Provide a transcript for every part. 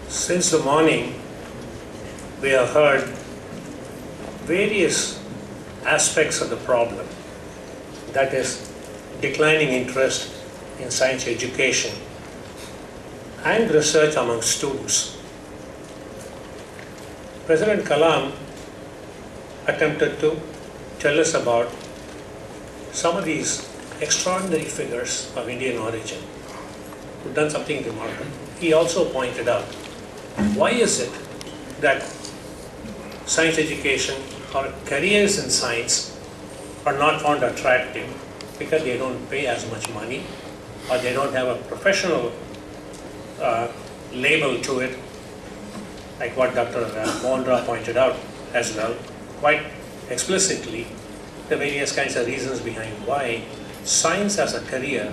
Since the morning, we have heard various aspects of the problem, that is, declining interest in science education and research among students. President Kalam attempted to tell us about some of these extraordinary figures of Indian origin who've done something remarkable. He also pointed out, why is it that science education or careers in science are not found attractive? Because they don't pay as much money, or they don't have a professional label to it, like what Dr. Mohan pointed out as well, quite explicitly, the various kinds of reasons behind why science as a career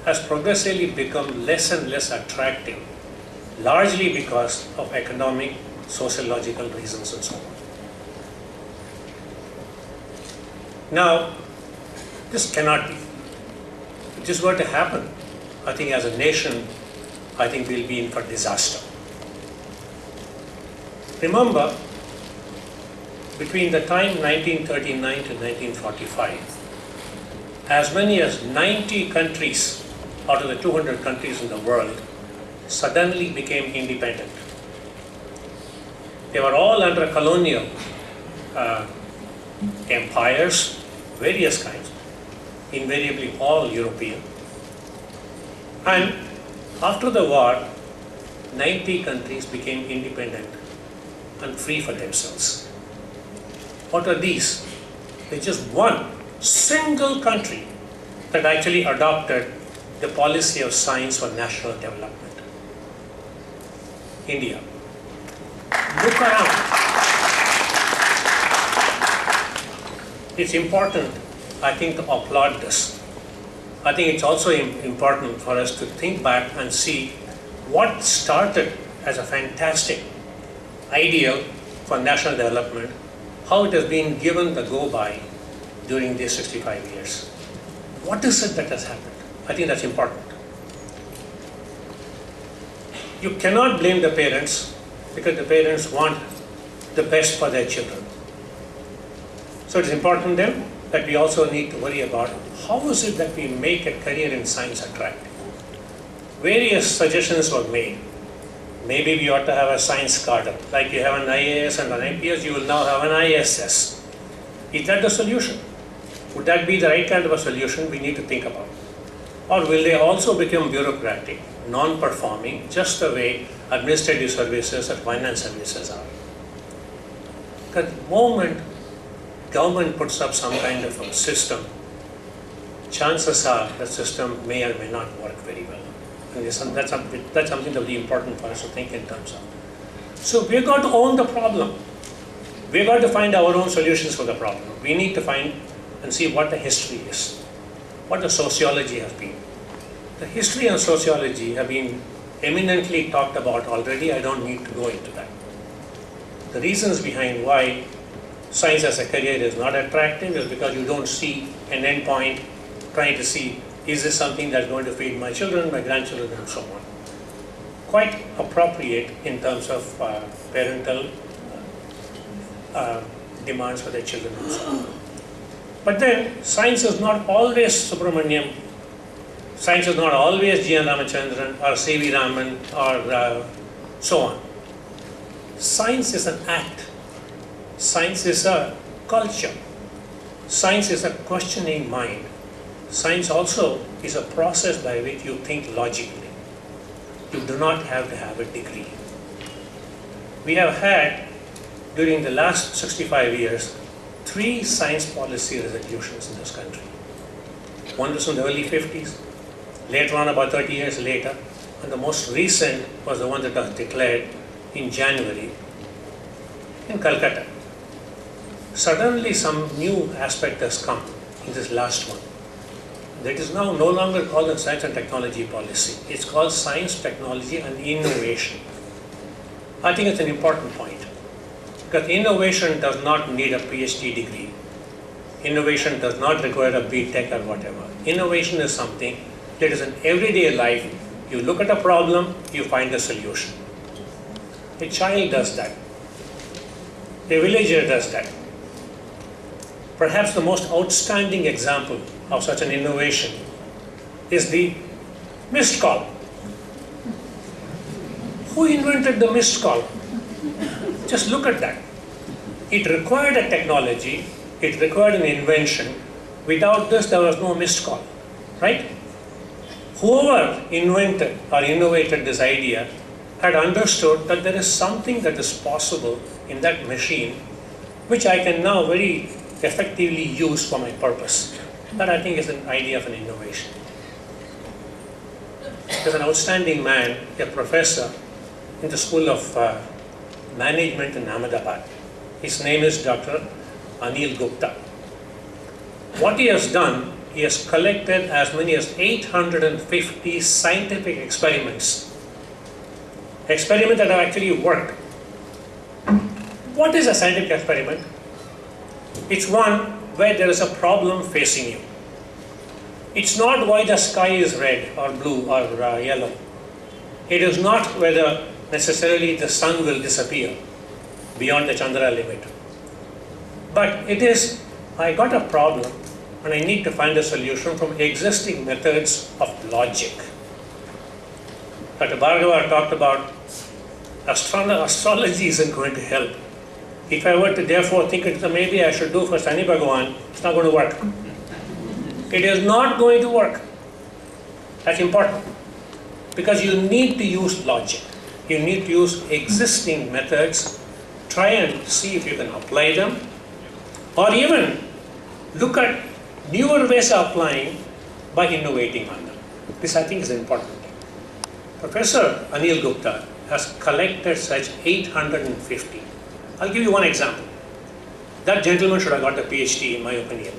has progressively become less and less attractive, largely because of economic, sociological reasons and so on. Now, this cannot be. If this were to happen, I think as a nation, I think we'll be in for disaster. Remember, between the time 1939 to 1945, as many as 90 countries out of the 200 countries in the world suddenly became independent. They were all under colonial empires, various kinds, invariably all European. And after the war, 90 countries became independent and free for themselves. What are these? There's just one single country that actually adopted the policy of science for national development. India. Look around. It's important, I think, to applaud this. I think it's also important for us to think back and see what started as a fantastic ideal for national development, how it has been given the go-by during these 65 years. What is it that has happened? I think that's important. You cannot blame the parents because the parents want the best for their children. So it's important then that we also need to worry about how is it that we make a career in science attractive. Various suggestions were made. Maybe we ought to have a science cadre. Like you have an IAS and an IPS, you will now have an ISS. Is that the solution? Would that be the right kind of a solution we need to think about? Or will they also become bureaucratic, non-performing, just the way administrative services and finance services are? Because the moment government puts up some kind of a system, chances are the system may or may not work very well. And that's something that's really important for us to think in terms of. So we've got to own the problem. We've got to find our own solutions for the problem. We need to find and see what the history is, what the sociology has been. The history and sociology have been eminently talked about already. I don't need to go into that. The reasons behind why science as a career is not attractive is because you don't see an end point trying to see, is this something that's going to feed my children, my grandchildren, and so on. Quite appropriate in terms of parental demands for their children and so on. But then, science is not always Subramanian. Science is not always G. N. Ramachandran or C.V. Raman or so on. Science is an act. Science is a culture. Science is a questioning mind. Science also is a process by which you think logically. You do not have to have a degree. We have had, during the last 65 years, 3 science policy resolutions in this country. One was in the early 50s, later on about 30 years later, and the most recent was the one that was declared in January in Calcutta. Suddenly some new aspect has come in this last one. That is now no longer called a science and technology policy. It's called science, technology and innovation. I think it's an important point. Because innovation does not need a PhD degree. Innovation does not require a B.Tech or whatever. Innovation is something that is in everyday life. You look at a problem, you find a solution. A child does that. A villager does that. Perhaps the most outstanding example of such an innovation is the missed call. Who invented the missed call? Just look at that. It required a technology, it required an invention. Without this, there was no missed call, right? Whoever invented or innovated this idea had understood that there is something that is possible in that machine which I can now very effectively use for my purpose. That I think is an idea of an innovation. There's an outstanding man, a professor in the School of Management in Ahmedabad. His name is Dr. Anil Gupta. What he has done, he has collected as many as 850 scientific experiments that have actually worked. What is a scientific experiment? It's one where there is a problem facing you. It's not why the sky is red or blue or yellow. It is not whether necessarily the sun will disappear beyond the Chandra limit. But it is, I got a problem and I need to find a solution from existing methods of logic. Dr. Bhargava talked about astrology isn't going to help. If I were to therefore think maybe I should do for Shani Bhagavan, it's not going to work. It is not going to work. That's important. Because you need to use logic. You need to use existing methods, try and see if you can apply them, or even look at newer ways of applying by innovating on them. This I think is important. Professor Anil Gupta has collected such 850. I'll give you one example. That gentleman should have got a PhD in my opinion.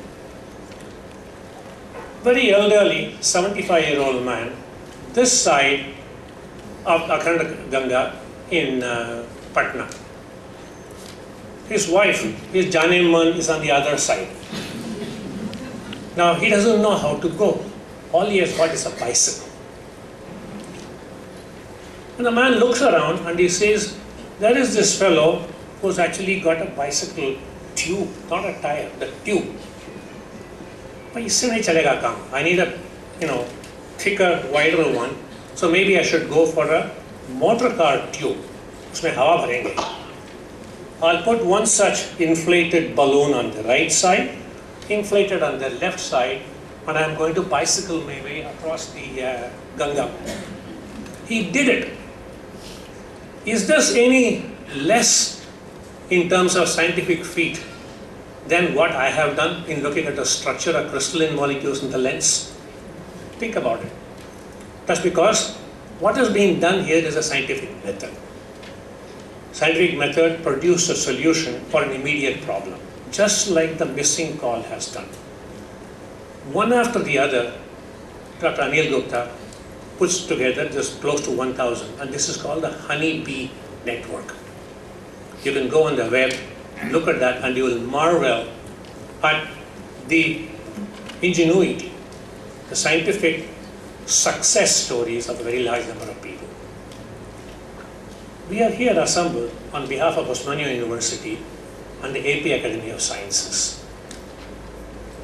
Very elderly, 75-year-old man, this side of Akhanda Ganga in Patna. His wife, his Janeman, is on the other side. Now he doesn't know how to go. All he has got is a bicycle. And the man looks around and he says, there is this fellow who's actually got a bicycle tube, not a tire, the tube. But I need a thicker, wider one. So maybe I should go for a motor car tube. Usme hawa bharenge. I'll put one such inflated balloon on the right side, inflated on the left side, and I'm going to bicycle my way across the Ganga. He did it. Is this any less in terms of scientific feat than what I have done in looking at the structure of crystalline molecules in the lens? Think about it. That's because what is being done here is a scientific method. Scientific method produced a solution for an immediate problem, just like the missing call has done. One after the other, Dr. Anil Gupta puts together just close to 1,000, and this is called the honeybee network. You can go on the web, look at that, and you will marvel at the ingenuity, the scientific success stories of a very large number of people. We are here assembled on behalf of Osmania University and the AP Academy of Sciences.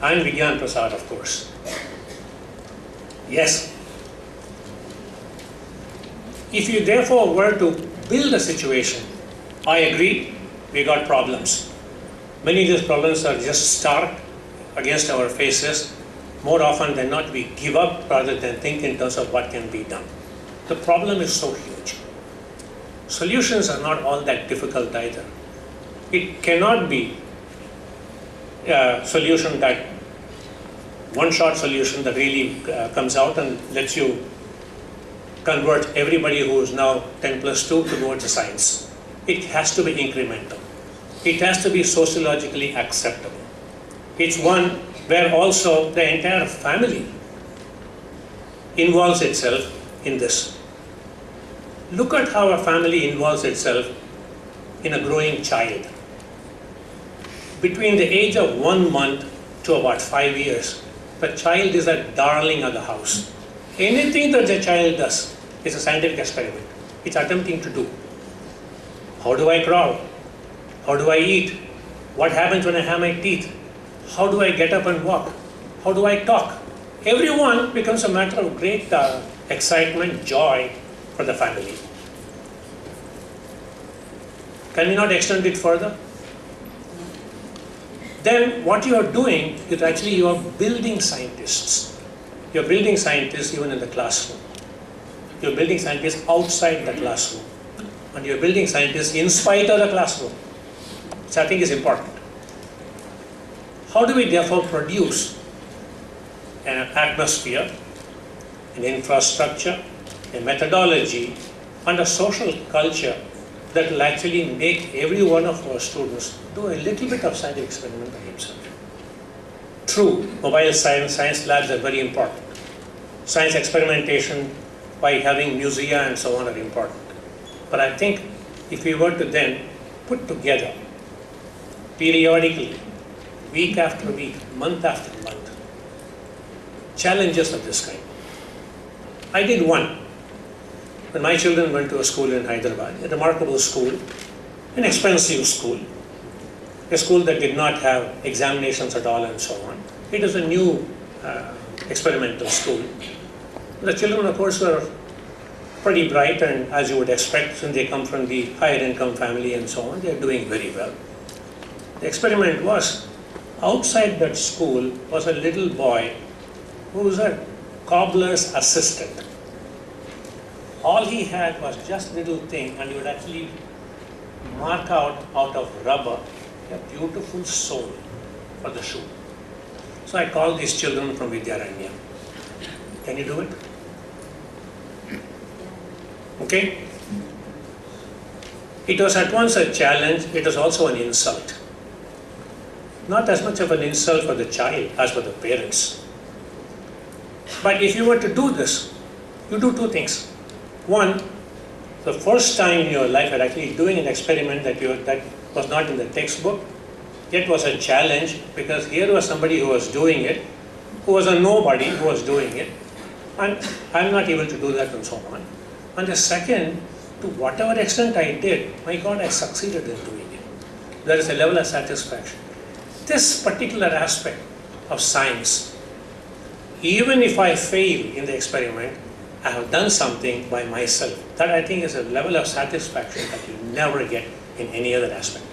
And Vigyan Prasad, of course. Yes. If you therefore were to build a situation, I agree, we got problems. Many of these problems are just stark against our faces. More often than not, we give up rather than think in terms of what can be done. The problem is so huge. Solutions are not all that difficult either. It cannot be a solution that, one-shot solution that really comes out and lets you convert everybody who is now 10 plus 2 towards a science. It has to be incremental. It has to be sociologically acceptable. It's one where also the entire family involves itself in this. Look at how a family involves itself in a growing child. Between the age of 1 month to about 5 years, the child is a darling of the house. Anything that the child does is a scientific experiment. It's attempting to do. How do I crawl? How do I eat? What happens when I have my teeth? How do I get up and walk? How do I talk? Everyone becomes a matter of great excitement, joy for the family. Can we not extend it further? Then what you are doing is actually you are building scientists. You are building scientists even in the classroom. You are building scientists outside the classroom. And you are building scientists in spite of the classroom. Which I think is important. How do we therefore produce an atmosphere, an infrastructure, a methodology, and a social culture that will actually make every one of our students do a little bit of scientific experiment by himself? True, mobile science labs are very important. Science experimentation by having musea and so on are important. But I think if we were to then put together periodically, week after week, month after month, challenges of this kind. I did one. When my children went to a school in Hyderabad, a remarkable school, an expensive school, a school that did not have examinations at all and so on. It was a new experimental school. The children, of course, were pretty bright, and as you would expect, since they come from the higher income family and so on, they are doing very well. The experiment was, outside that school was a little boy who was a cobbler's assistant. All he had was just a little thing, and he would actually mark out of rubber a beautiful sole for the shoe. So I called these children from Vidyaranya. Can you do it? Okay? It was at once a challenge, it was also an insult. Not as much of an insult for the child as for the parents. But if you were to do this, you do two things. One, the first time in your life you're actually doing an experiment that was not in the textbook, yet was a challenge, because here was somebody who was doing it, who was a nobody who was doing it, and I'm not able to do that and so on. And the second, to whatever extent I did, my God, I succeeded in doing it. There is a level of satisfaction. This particular aspect of science, even if I fail in the experiment, I have done something by myself. That I think is a level of satisfaction that you never get in any other aspect.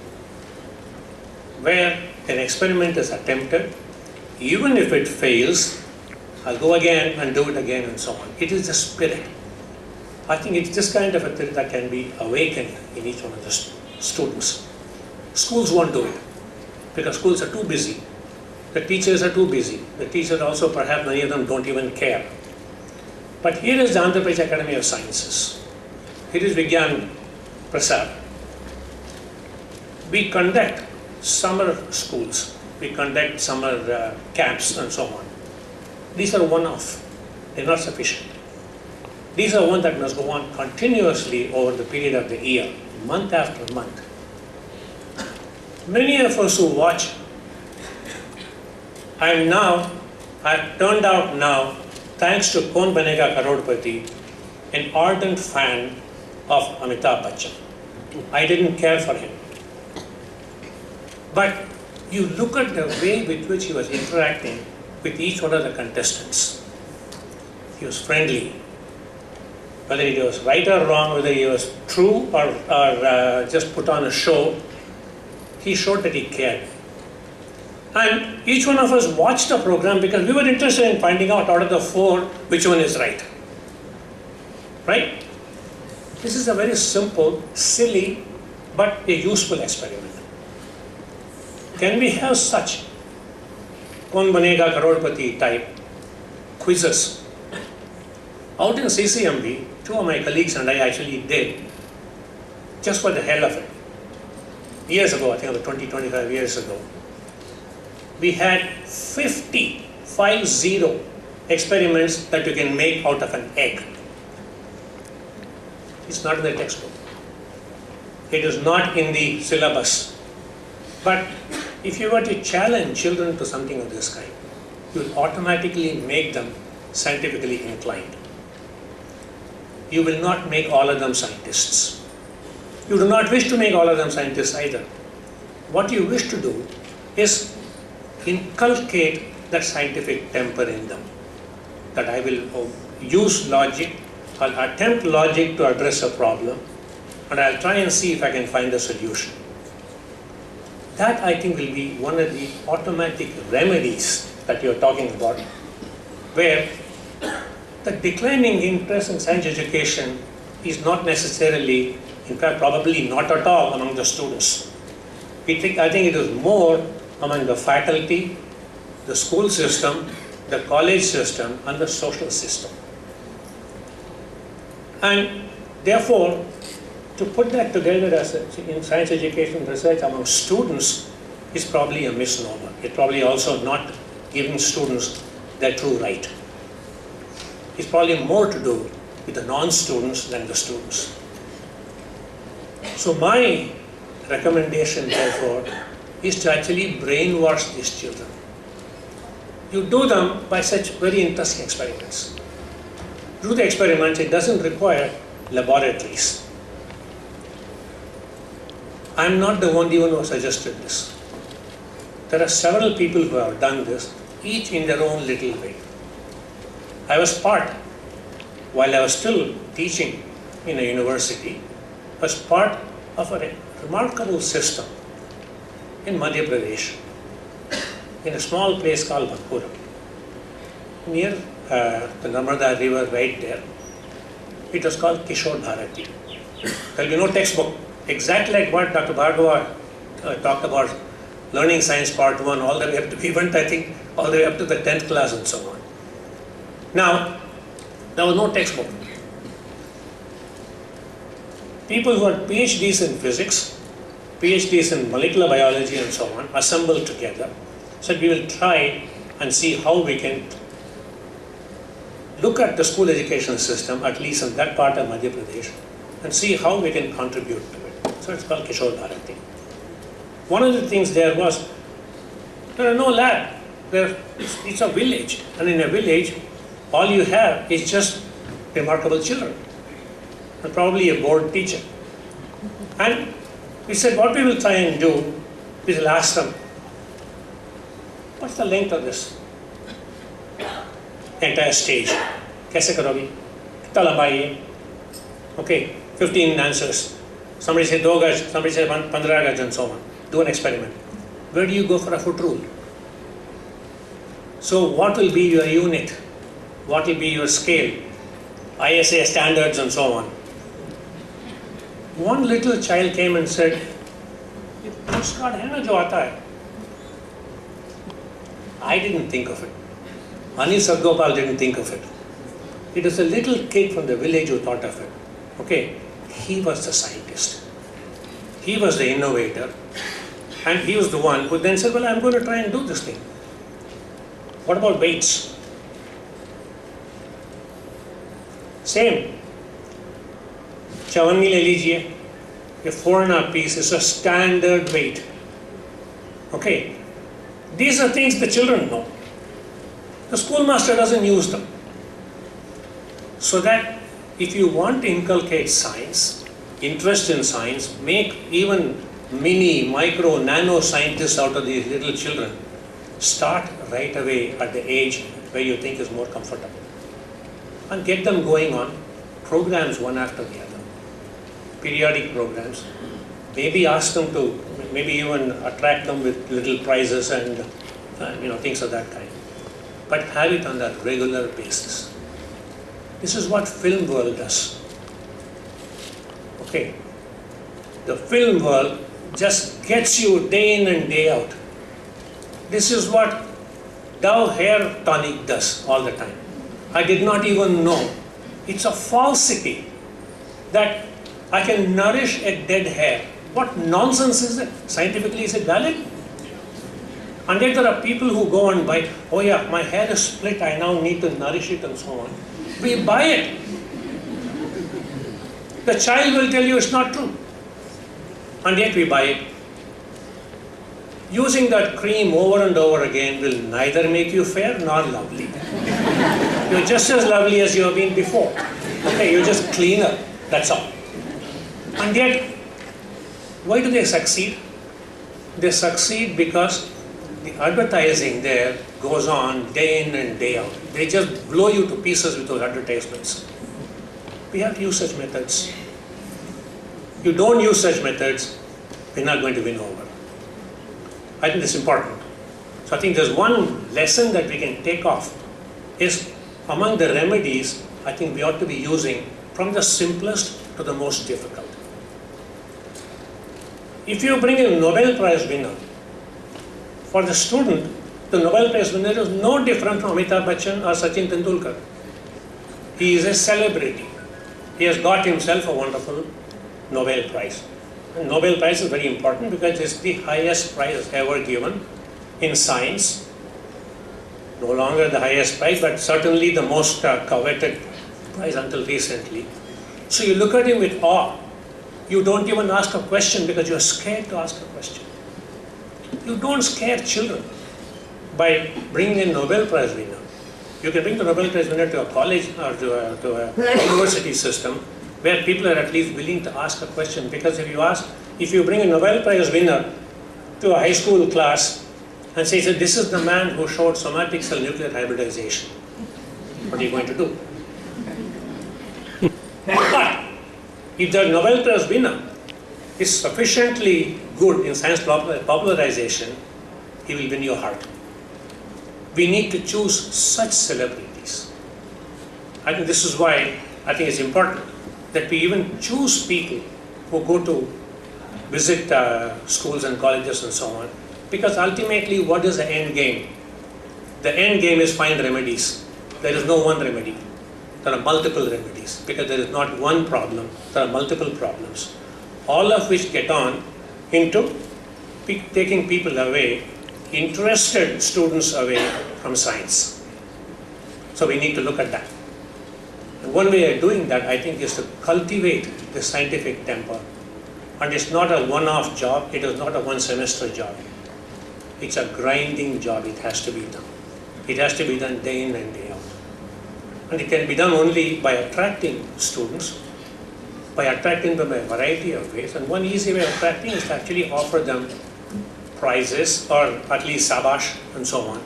Where an experiment is attempted, even if it fails, I'll go again and do it again and so on. It is the spirit. I think it's this kind of a thing that can be awakened in each one of the students. Schools won't do it, because schools are too busy. The teachers are too busy. The teachers also, perhaps many of them don't even care. But here is the Andhra Pradesh Academy of Sciences. Here is Vigyan Prasad. We conduct summer schools. We conduct summer camps and so on. These are one-off. They're not sufficient. These are ones that must go on continuously over the period of the year, month after month. Many of us who watch, I've turned out now, thanks to Kaun Banega Karodpati, an ardent fan of Amitabh Bachchan. I didn't care for him. But you look at the way with which he was interacting with each one of the contestants. He was friendly. Whether he was right or wrong, whether he was true or just put on a show, he showed that he cared. And each one of us watched the program because we were interested in finding out of the four which one is right. Right? This is a very simple, silly, but a useful experiment. Can we have such Kaun Banega Karodpati type quizzes? Out in CCMB, two of my colleagues and I actually did, just for the hell of it. Years ago, I think about 20-25 years ago, we had 50 experiments that you can make out of an egg. It's not in the textbook. It is not in the syllabus. But if you were to challenge children to something of this kind, you will automatically make them scientifically inclined. You will not make all of them scientists. You do not wish to make all of them scientists either. What you wish to do is inculcate that scientific temper in them. That I will use logic, I'll attempt logic to address a problem, and I'll try and see if I can find a solution. That, I think, will be one of the automatic remedies that you're talking about, where the declining interest in science education is not necessarily, in fact, probably not at all among the students. I think it is more among the faculty, the school system, the college system, and the social system. And therefore, to put that together as in science education research among students is probably a misnomer. It's probably also not giving students their true right. It's probably more to do with the non-students than the students. So my recommendation, therefore, is to actually brainwash these children. You do them by such very interesting experiments. Do the experiments, it doesn't require laboratories. I'm not the only one who suggested this. There are several people who have done this, each in their own little way. I was part, while I was still teaching in a university, was part of a remarkable system in Madhya Pradesh, in a small place called Bankura, near the Narmada river right there. It was called Kishore Bharati. There will be no textbook, exactly like what Dr. Bhargava talked about, learning science part 1, all the way up to, we went, I think, all the way up to the 10th class and so on. Now, there was no textbook. People who had PhDs in physics, PhDs in molecular biology and so on, assembled together, said we will try and see how we can look at the school education system, at least in that part of Madhya Pradesh, and see how we can contribute to it. So it's called Kishore Bharati. One of the things there was, there are no lab. It's a village, and in a village, all you have is just remarkable children, and probably a bored teacher. And we said, what we will try and do, we will ask them, what's the length of this entire stage? Kaise karogi? Kitna lambai hai? Okay, 15 answers. Somebody said 2 gaj, somebody said 15 gaj, and so on. Do an experiment. Where do you go for a foot rule? So what will be your unit? What will be your scale? ISA standards and so on. One little child came and said, "ये postcard है ना जो आता है." I didn't think of it. Anil Sargopal didn't think of it. It was a little kid from the village who thought of it. Okay, he was the scientist. He was the innovator. And he was the one who then said, well, I'm going to try and do this thing. What about weights? Same. Chavanni le lijiye. A 4.5 piece is a standard weight. Okay. These are things the children know. The schoolmaster doesn't use them. So that if you want to inculcate science, interest in science, make even mini, micro, nano scientists out of these little children, start right away at the age where you think is more comfortable. And get them going on programs one after the other. Periodic programs. Maybe ask them to, maybe even attract them with little prizes and things of that kind. But have it on a regular basis. This is what film world does. Okay. The film world just gets you day in and day out. This is what Dove hair tonic does all the time. I did not even know. It's a falsity that I can nourish a dead hair. What nonsense is it? Scientifically, is it valid? And yet there are people who go and buy, oh yeah, my hair is split, I now need to nourish it and so on. We buy it. The child will tell you it's not true. And yet we buy it. Using that cream over and over again will neither make you fair nor lovely. You're just as lovely as you have been before. Okay, you're just cleaner, that's all. And yet Why do they succeed? They succeed because the advertising there goes on day in and day out. They just blow you to pieces with those advertisements. We have to use such methods. You don't use such methods, we're not going to win over. I think this is important. So I think there's one lesson that we can take off is among the remedies, I think we ought to be using from the simplest to the most difficult. If you bring a Nobel Prize winner, for the student, the Nobel Prize winner is no different from Amitabh Bachchan or Sachin Tendulkar. He is a celebrity. He has got himself a wonderful Nobel Prize. And Nobel Prize is very important because it's the highest prize ever given in science. No longer the highest prize, but certainly the most coveted prize until recently. So you look at him with awe. You don't even ask a question because you're scared to ask a question. You don't scare children by bringing a Nobel Prize winner. You can bring the Nobel Prize winner to a college or to a university system where people are at least willing to ask a question. Because if you bring a Nobel Prize winner to a high school class and say, this is the man who showed somatic cell nuclear hybridization, what are you going to do? But if the Nobel Prize winner is sufficiently good in science popularization, he will win your heart. We need to choose such celebrities. I think this is why I think it's important that we even choose people who go to visit schools and colleges and so on, because ultimately what is the end game? The end game is find remedies. There is no one remedy. There are multiple remedies because there is not one problem, there are multiple problems, all of which get on into taking people away, interested students away from science. So we need to look at that. And one way of doing that, I think, is to cultivate the scientific temper. And it's not a one-off job, it is not a one-semester job. It's a grinding job, it has to be done. It has to be done day in and day out. And it can be done only by attracting students, by attracting them in a variety of ways. And one easy way of attracting is to actually offer them prizes or at least sabash and so on.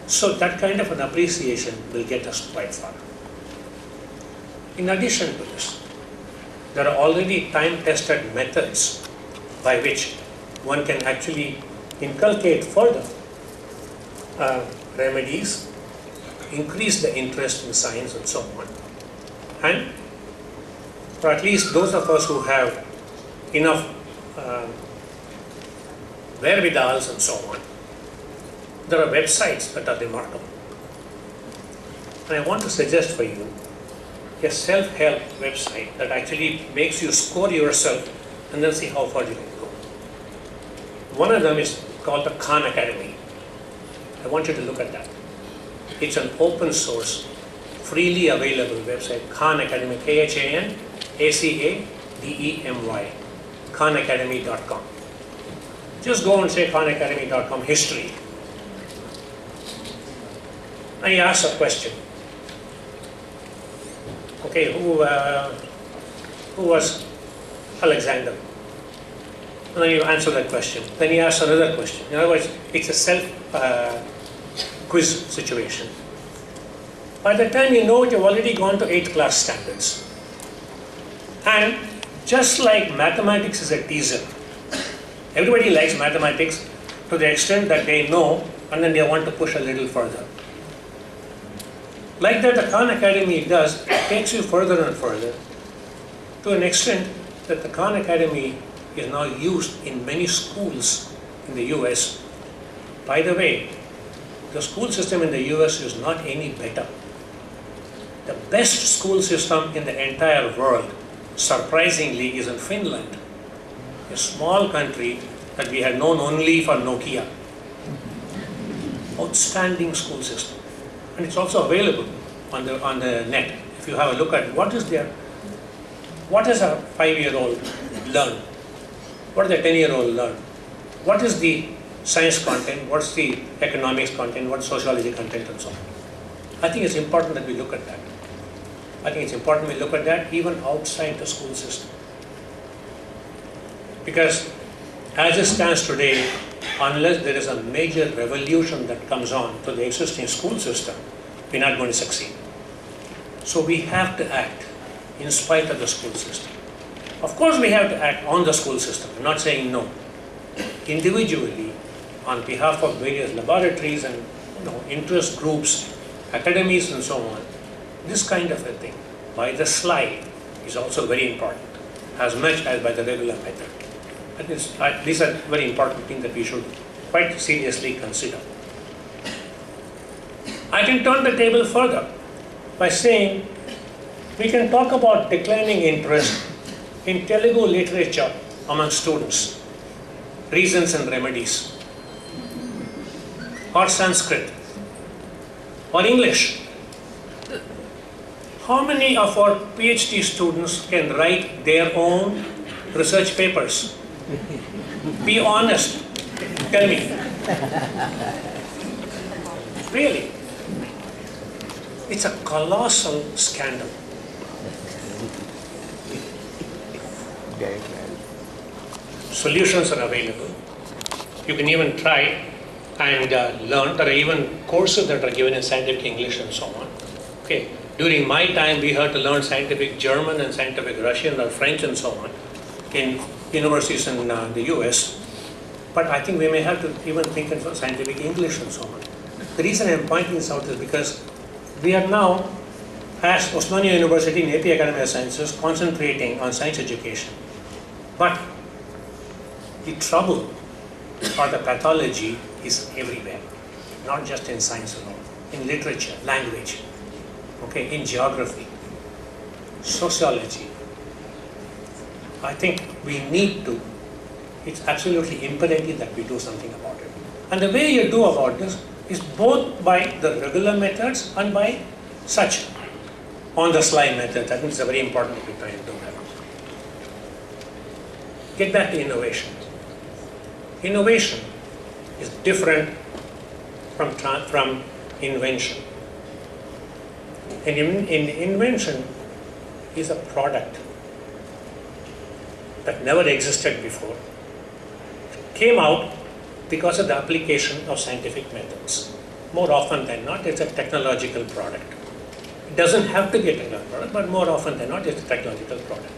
So that kind of an appreciation will get us quite far. In addition to this, there are already time-tested methods by which one can actually inculcate further remedies, increase the interest in science and so on. And for at least those of us who have enough wherewithals and so on, there are websites that are remarkable. And I want to suggest for you a self-help website that actually makes you score yourself and then see how far you can go. One of them is called the Khan Academy. I want you to look at that. It's an open source, freely available website, Khan Academy, KhanAcademy, KhanAcademy.com. Just go and say KhanAcademy.com history. And you ask a question. Okay, who was Alexander? And then you answer that question. Then you ask another question. In other words, it's a self-quiz situation. By the time you know it, you've already gone to 8th class standards. And just like mathematics is a teaser, everybody likes mathematics to the extent that they know and then they want to push a little further. Like that, the Khan Academy does, takes you further and further to an extent that the Khan Academy is now used in many schools in the US. By the way, the school system in the US is not any better. The best school system in the entire world, surprisingly, is in Finland, a small country that we had known only for Nokia. Outstanding school system. And it's also available on the net. If you have a look at what does a 5-year-old learn? What does a 10-year-old learn? What is the science content? What's the economics content? What's sociology content and so on? I think it's important that we look at that. I think it's important we look at that even outside the school system. Because as it stands today, unless there is a major revolution that comes on to the existing school system, we're not going to succeed. So we have to act in spite of the school system. Of course we have to act on the school system, I'm not saying no. Individually, on behalf of various laboratories and interest groups, academies and so on, this kind of a thing, by the slide, is also very important, as much as by the regular method. These are very important things that we should quite seriously consider. I can turn the table further by saying we can talk about declining interest in Telugu literature among students, reasons and remedies, or Sanskrit, or English. How many of our PhD students can write their own research papers? Be honest, tell me. Really, it's a colossal scandal. Solutions are available. You can even try and learn. There are even courses that are given in scientific English and so on. Okay. During my time, we had to learn scientific German and scientific Russian or French and so on in universities in the US. But I think we may have to even think in scientific English and so on. The reason I'm pointing this out is because we are now, as Osmania University and AP Academy of Sciences, concentrating on science education. But the trouble or the pathology is everywhere, not just in science alone, in literature, language, okay, in geography, sociology. I think we need to, it's absolutely imperative that we do something about it. And the way you do about this is both by the regular methods and by such on-the-fly methods. I think it's a very important that we try and do that. Get back to innovation. Innovation is different from invention. And invention is a product that never existed before. It came out because of the application of scientific methods. More often than not, it's a technological product. It doesn't have to be a technological product, but more often than not, it's a technological product.